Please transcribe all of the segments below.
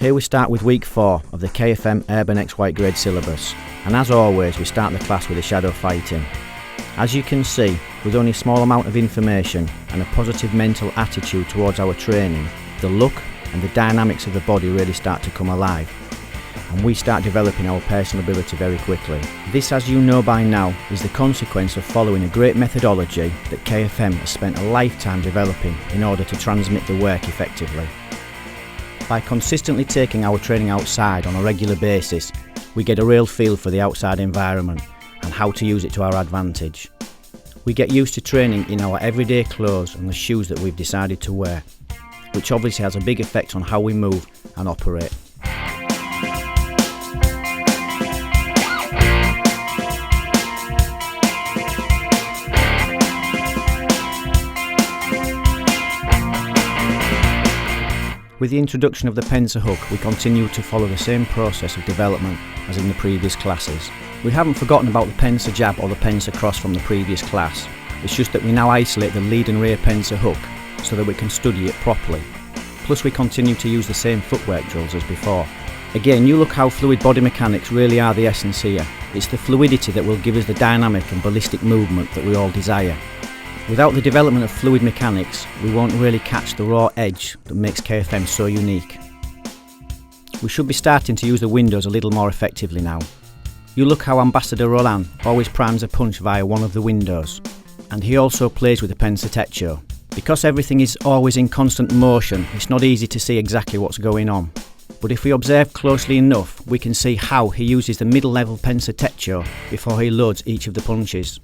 Here we start with week 4 of the KFM Urban X white grade syllabus, and as always we start the class with a shadow fighting. As you can see, with only a small amount of information and a positive mental attitude towards our training, the look and the dynamics of the body really start to come alive, and we start developing our personal ability very quickly. This, as you know by now, is the consequence of following a great methodology that KFM has spent a lifetime developing in order to transmit the work effectively. By consistently taking our training outside on a regular basis, we get a real feel for the outside environment and how to use it to our advantage. We get used to training in our everyday clothes and the shoes that we've decided to wear, which obviously has a big effect on how we move and operate. With the introduction of the Pensa hook, we continue to follow the same process of development as in the previous classes. We haven't forgotten about the Pensa jab or the Pensa cross from the previous class. It's just that we now isolate the lead and rear Pensa hook so that we can study it properly. Plus we continue to use the same footwork drills as before. Again, you look how fluid body mechanics really are the essence here. It's the fluidity that will give us the dynamic and ballistic movement that we all desire. Without the development of fluid mechanics, we won't really catch the raw edge that makes KFM so unique. We should be starting to use the windows a little more effectively now. You look how Ambassador Roland always primes a punch via one of the windows, and he also plays with the Pensa Techo. Because everything is always in constant motion, it's not easy to see exactly what's going on. But if we observe closely enough, we can see how he uses the middle level Pensa Techo before he loads each of the punches.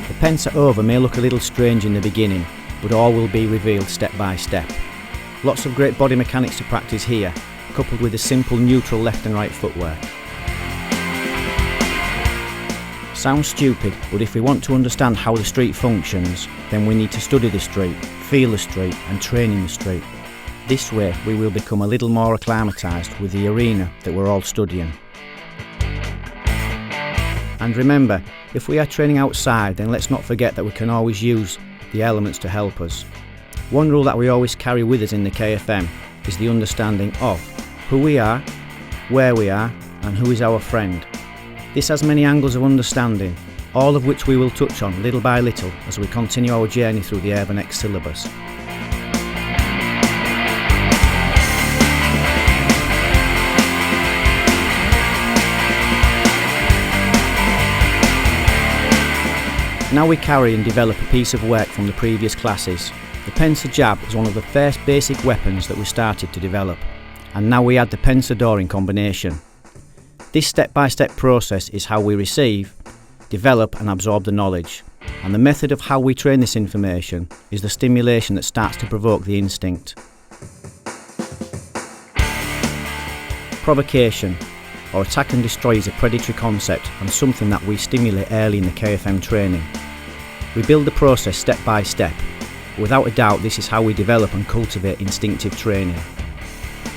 The Pensa over may look a little strange in the beginning, but all will be revealed step by step. Lots of great body mechanics to practice here, coupled with a simple neutral left and right footwork. Sounds stupid, but if we want to understand how the street functions, then we need to study the street, feel the street and train in the street. This way we will become a little more acclimatised with the arena that we're all studying. And remember, if we are training outside, then let's not forget that we can always use the elements to help us. One rule that we always carry with us in the KFM is the understanding of who we are, where we are, and who is our friend. This has many angles of understanding, all of which we will touch on little by little as we continue our journey through the Urban X syllabus. Now we carry and develop a piece of work from the previous classes. The Pensa jab is one of the first basic weapons that we started to develop, and now we add the Pensa door in combination. This step-by-step process is how we receive, develop and absorb the knowledge, and the method of how we train this information is the stimulation that starts to provoke the instinct. Provocation, or attack and destroy, is a predatory concept and something that we stimulate early in the KFM training. We build the process step by step. Without a doubt, this is how we develop and cultivate instinctive training.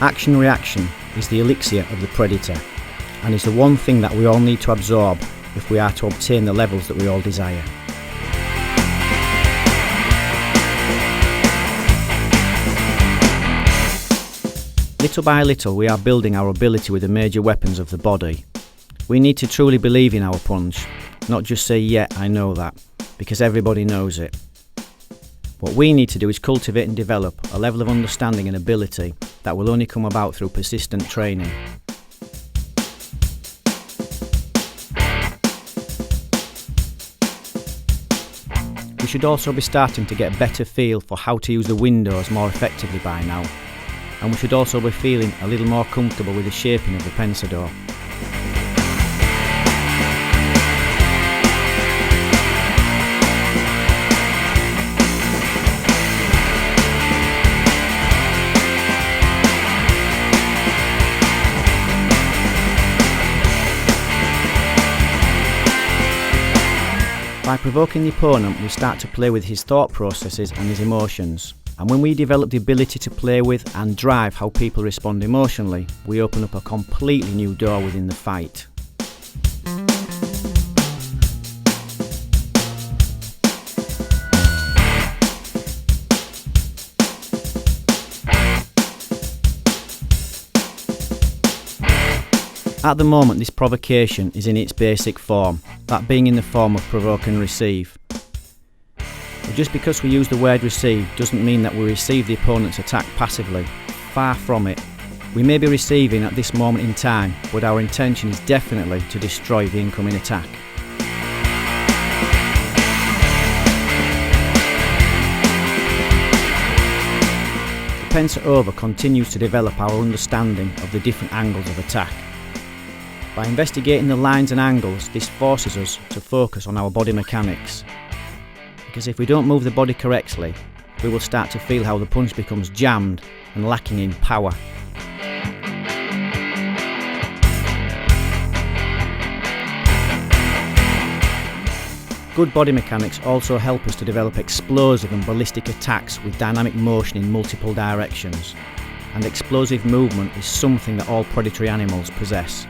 Action-reaction is the elixir of the predator, and is the one thing that we all need to absorb if we are to obtain the levels that we all desire. Little by little we are building our ability with the major weapons of the body. We need to truly believe in our punch, not just say yeah, I know that, because everybody knows it. What we need to do is cultivate and develop a level of understanding and ability that will only come about through persistent training. We should also be starting to get a better feel for how to use the windows more effectively by now, and we should also be feeling a little more comfortable with the shaping of the Pensa door. By provoking the opponent, we start to play with his thought processes and his emotions. And when we develop the ability to play with and drive how people respond emotionally, we open up a completely new door within the fight. At the moment, this provocation is in its basic form, that being in the form of provoke and receive. But just because we use the word receive doesn't mean that we receive the opponent's attack passively. Far from it. We may be receiving at this moment in time, but our intention is definitely to destroy the incoming attack. The Pensa over continues to develop our understanding of the different angles of attack. By investigating the lines and angles, this forces us to focus on our body mechanics. Because if we don't move the body correctly, we will start to feel how the punch becomes jammed and lacking in power. Good body mechanics also help us to develop explosive and ballistic attacks with dynamic motion in multiple directions, and explosive movement is something that all predatory animals possess.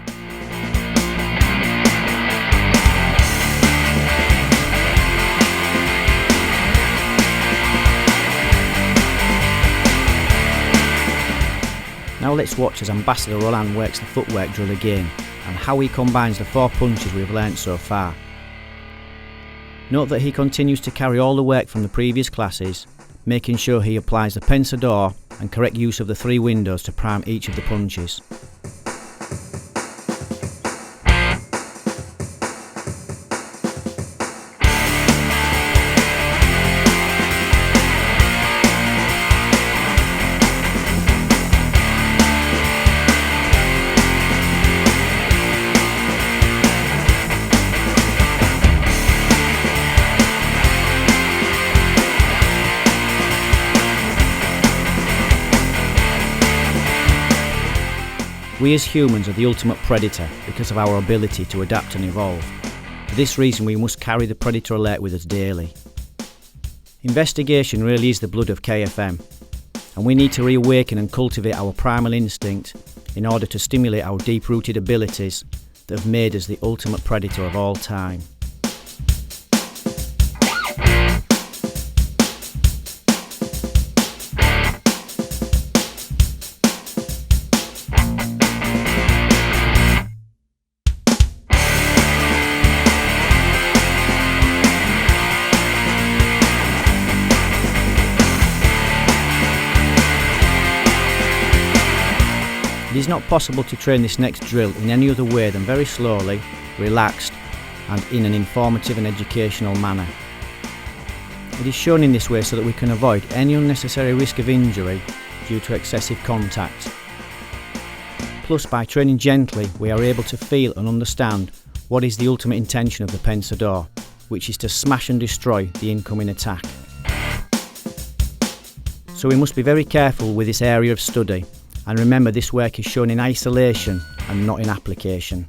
Now let's watch as Ambassador Roland works the footwork drill again, and how he combines the 4 punches we've learnt so far. Note that he continues to carry all the work from the previous classes, making sure he applies the pensador and correct use of the 3 windows to prime each of the punches. We as humans are the ultimate predator because of our ability to adapt and evolve. For this reason we must carry the predator alert with us daily. Investigation really is the blood of KFM, and we need to reawaken and cultivate our primal instinct in order to stimulate our deep-rooted abilities that have made us the ultimate predator of all time. It is not possible to train this next drill in any other way than very slowly, relaxed, and in an informative and educational manner. It is shown in this way so that we can avoid any unnecessary risk of injury due to excessive contact. Plus, by training gently, we are able to feel and understand what is the ultimate intention of the pensador, which is to smash and destroy the incoming attack. So we must be very careful with this area of study. And remember, this work is shown in isolation and not in application.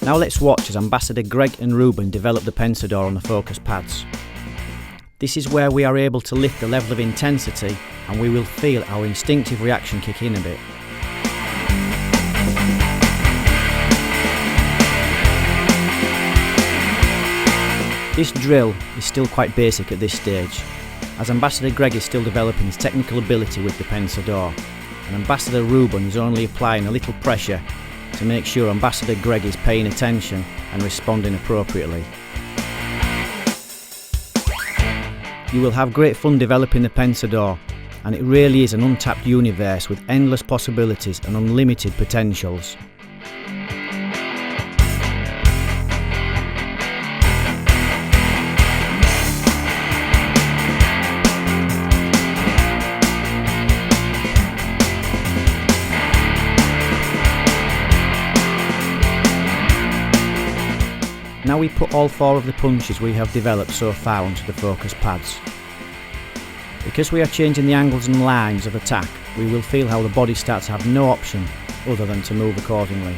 Now let's watch as Ambassador Greg and Ruben develop the pensador on the focus pads. This is where we are able to lift the level of intensity and we will feel our instinctive reaction kick in a bit. This drill is still quite basic at this stage, as Ambassador Greg is still developing his technical ability with the pensador, and Ambassador Ruben is only applying a little pressure to make sure Ambassador Greg is paying attention and responding appropriately. You will have great fun developing the pensador, and it really is an untapped universe with endless possibilities and unlimited potentials. Now we put all 4 of the punches we have developed so far onto the focus pads. Because we are changing the angles and lines of attack, we will feel how the body starts to have no option other than to move accordingly.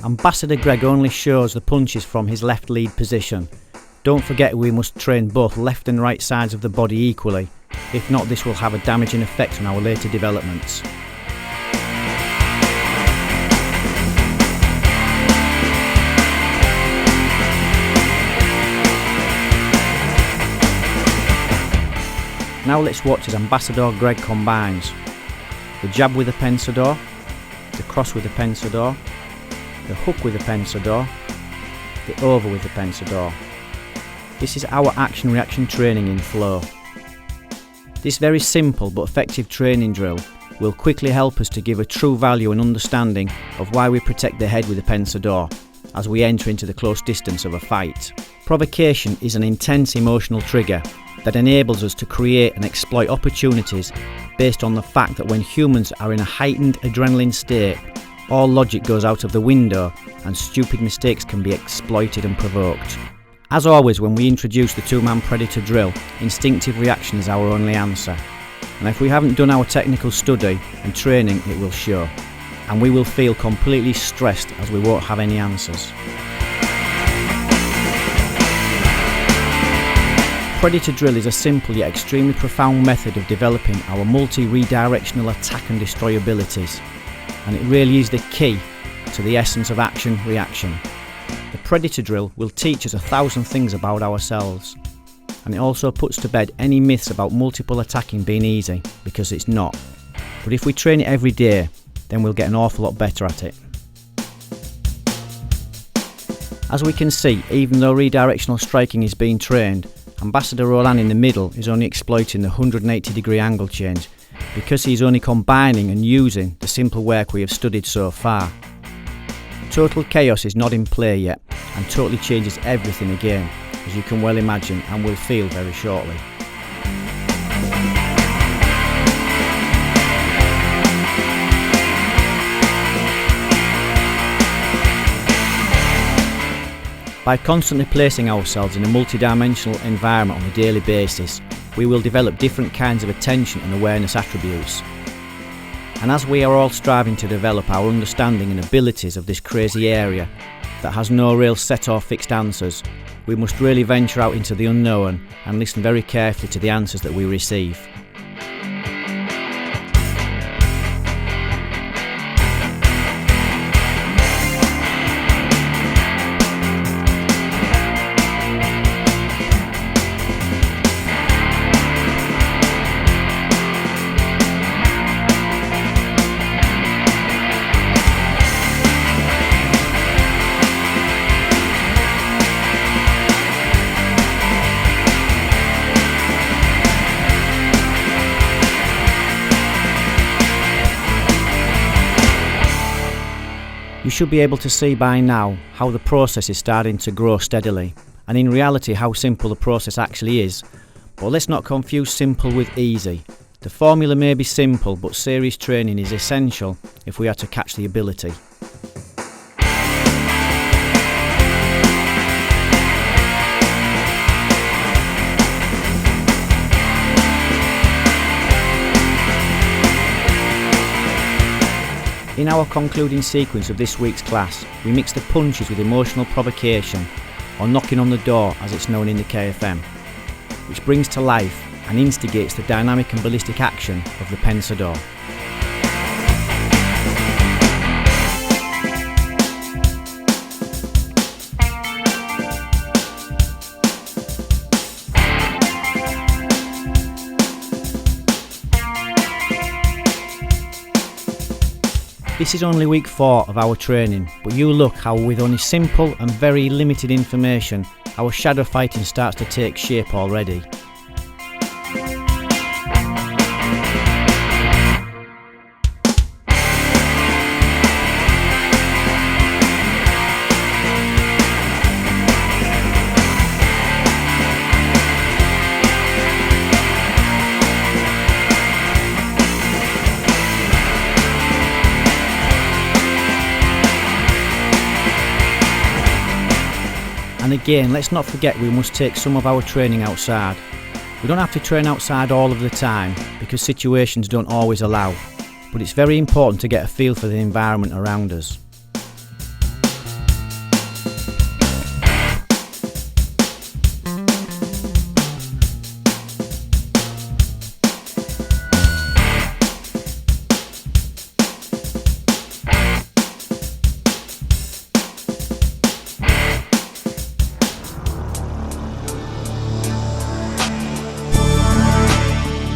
Ambassador Greg only shows the punches from his left lead position. Don't forget we must train both left and right sides of the body equally, if not this will have a damaging effect on our later developments. Now let's watch as Ambassador Greg combines the jab with the pensador, the cross with the pensador, the hook with the pensador, the over with the pensador. This is our action-reaction training in flow. This very simple but effective training drill will quickly help us to give a true value and understanding of why we protect the head with the pensador as we enter into the close distance of a fight. Provocation is an intense emotional trigger that enables us to create and exploit opportunities based on the fact that when humans are in a heightened adrenaline state, all logic goes out of the window and stupid mistakes can be exploited and provoked. As always, when we introduce the two-man predator drill, instinctive reaction is our only answer. And if we haven't done our technical study and training, it will show. And we will feel completely stressed as we won't have any answers. Predator drill is a simple yet extremely profound method of developing our multi-redirectional attack and destroy abilities. And it really is the key to the essence of action-reaction. The Predator drill will teach us 1,000 things about ourselves, and it also puts to bed any myths about multiple attacking being easy, because it's not. But if we train it every day, then we'll get an awful lot better at it. As we can see, even though redirectional striking is being trained, Ambassador Roland in the middle is only exploiting the 180-degree angle change because he's only combining and using the simple work we have studied so far. Total chaos is not in play yet and totally changes everything again, as you can well imagine and will feel very shortly. By constantly placing ourselves in a multidimensional environment on a daily basis, we will develop different kinds of attention and awareness attributes. And as we are all striving to develop our understanding and abilities of this crazy area that has no real set or fixed answers, we must really venture out into the unknown and listen very carefully to the answers that we receive. You should be able to see by now how the process is starting to grow steadily, and in reality how simple the process actually is. But let's not confuse simple with easy. The formula may be simple, but serious training is essential if we are to catch the ability. In our concluding sequence of this week's class, we mix the punches with emotional provocation, or knocking on the door as it's known in the KFM, which brings to life and instigates the dynamic and ballistic action of the pensador. This is only week 4 of our training, but you look how with only simple and very limited information, our shadow fighting starts to take shape already. And again, let's not forget we must take some of our training outside. We don't have to train outside all of the time because situations don't always allow, but it's very important to get a feel for the environment around us.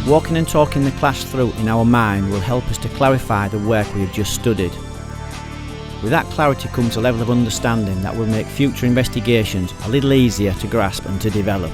Walking and talking the class through in our mind will help us to clarify the work we have just studied. With that clarity comes a level of understanding that will make future investigations a little easier to grasp and to develop.